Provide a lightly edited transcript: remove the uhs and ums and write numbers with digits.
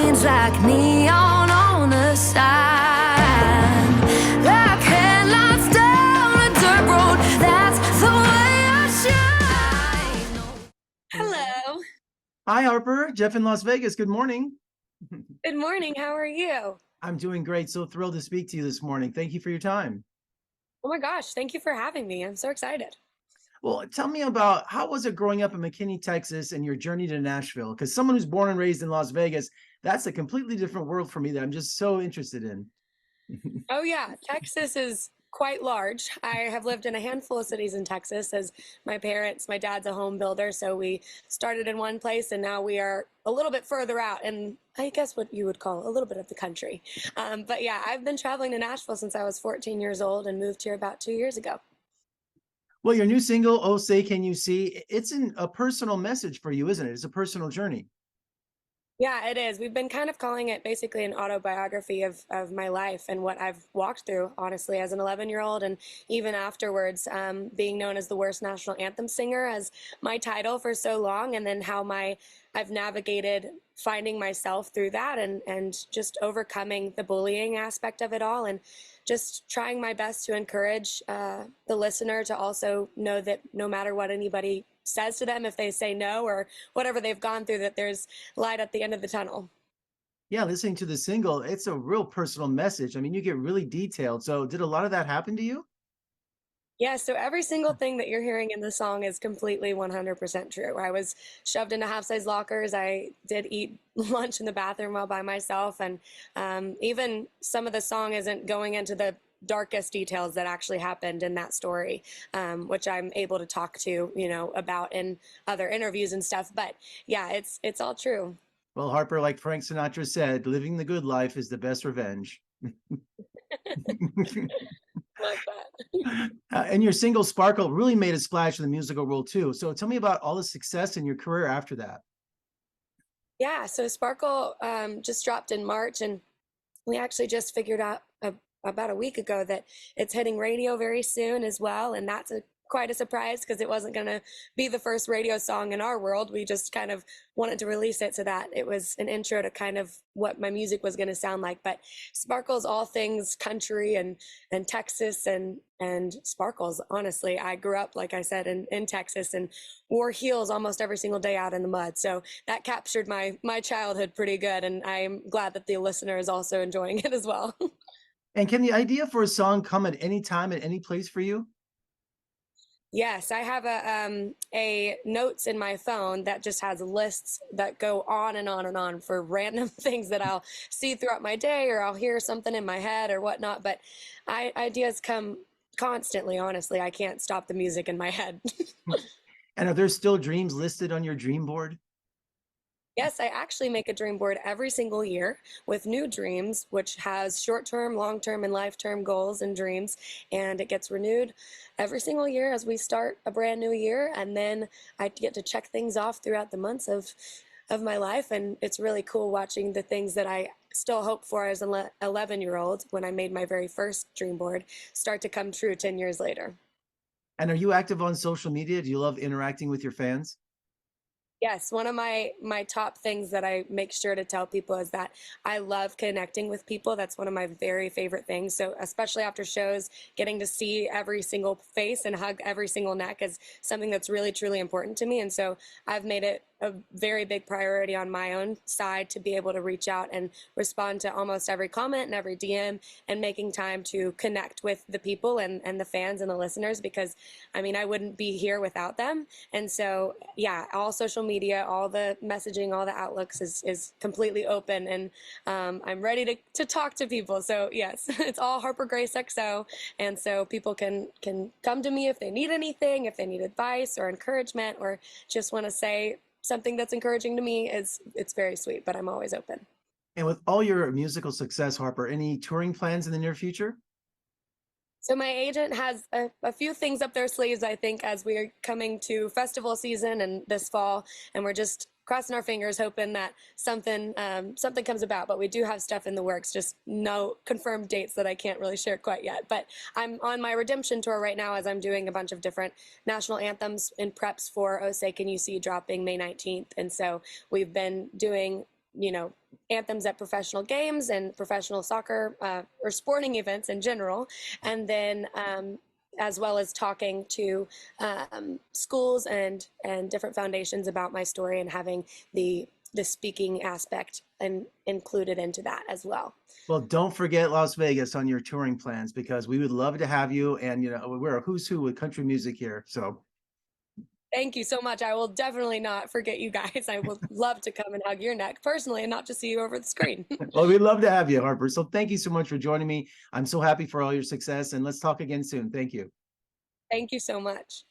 screens like neon on a sign, like headlights down a dirt road. That's the way I shine. Hello. Hi, Harper. Jeff in Las Vegas. Good morning. Good morning. How are you? I'm doing great. So thrilled to speak to you this morning. Thank you for your time. Oh my gosh, thank you for having me. I'm so excited. Well, tell me about how was it growing up in McKinney, Texas, and your journey to Nashville? Because someone who's born and raised in Las Vegas, that's a completely different world for me that I'm just so interested in. Oh yeah, Texas is quite large. I have lived in a handful of cities in Texas as my dad's a home builder, so we started in one place and now we are a little bit further out and I guess what you would call a little bit of the country. But yeah, I've been traveling to Nashville since I was 14 years old and moved here about 2 years ago. Well, your new single, "Oh Say Can You See," it's a personal message for you, isn't it? It's a personal journey. Yeah, it is. We've been kind of calling it basically an autobiography of my life and what I've walked through, honestly, as an 11-year-old, and even afterwards, being known as the worst national anthem singer as my title for so long, and then how I've navigated finding myself through that and just overcoming the bullying aspect of it all, and just trying my best to encourage the listener to also know that no matter what anybody says to them, if they say no or whatever they've gone through, that there's light at the end of the tunnel. Yeah, listening to the single, it's a real personal message. I mean, you get really detailed. So, did a lot of that happen to you? Yeah, so every single thing that you're hearing in the song is completely 100% true. I was shoved into half-size lockers. I did eat lunch in the bathroom while by myself, and even some of the song isn't going into the darkest details that actually happened in that story, which I'm able to talk to, about in other interviews and stuff. But yeah, it's all true. Well, Harper, like Frank Sinatra said, living the good life is the best revenge. Love that. And your single "Sparkle" really made a splash in the musical world too. So tell me about all the success in your career after that. Yeah, so Sparkle just dropped in March, and we actually just figured out about a week ago that it's hitting radio very soon as well, and that's quite a surprise because it wasn't going to be the first radio song in our world. We just kind of wanted to release it so that it was an intro to kind of what my music was going to sound like. But Sparkle's all things country and Texas and Sparkles. Honestly, I grew up, like I said, in Texas and wore heels almost every single day out in the mud. So that captured my childhood pretty good, and I'm glad that the listener is also enjoying it as well. And can the idea for a song come at any time, at any place for you? Yes, I have a notes in my phone that just has lists that go on and on and on for random things that I'll see throughout my day, or I'll hear something in my head or whatnot. But ideas come constantly, honestly. I can't stop the music in my head. And are there still dreams listed on your dream board? Yes, I actually make a dream board every single year with new dreams, which has short-term, long-term, and life-term goals and dreams. And it gets renewed every single year as we start a brand new year. And then I get to check things off throughout the months of my life. And it's really cool watching the things that I still hope for as an 11-year-old when I made my very first dream board start to come true 10 years later. And are you active on social media? Do you love interacting with your fans? Yes, one of my top things that I make sure to tell people is that I love connecting with people. That's one of my very favorite things. So especially after shows, getting to see every single face and hug every single neck is something that's really, truly important to me. And so I've made it a very big priority on my own side to be able to reach out and respond to almost every comment and every DM, and making time to connect with the people and the fans and the listeners, because I mean, I wouldn't be here without them. And so, yeah, all social media, all the messaging, all the outlooks is completely open, and I'm ready to talk to people. So yes, it's all Harper Grace XO. And so people can come to me if they need anything, if they need advice or encouragement, or just want to say something that's encouraging to me. It's very sweet, but I'm always open. And with all your musical success, Harper, any touring plans in the near future? So my agent has a few things up their sleeves, I think, as we're coming to festival season and this fall, and we're just crossing our fingers, hoping that something comes about. But we do have stuff in the works, just no confirmed dates that I can't really share quite yet. But I'm on my redemption tour right now as I'm doing a bunch of different national anthems in preps for "Oh Say Can You See" dropping May 19th. And so we've been doing you know, anthems at professional games and professional soccer or sporting events in general. And then as well as talking to schools and different foundations about my story and having the speaking aspect and included into that as well. Well, don't forget Las Vegas on your touring plans, because we would love to have you. And, you know, we're a who's who with country music here. So thank you so much. I will definitely not forget you guys. I would love to come and hug your neck personally and not just see you over the screen. well, we'd love to have you, Harper. So thank you so much for joining me. I'm so happy for all your success, and let's talk again soon. Thank you. Thank you so much.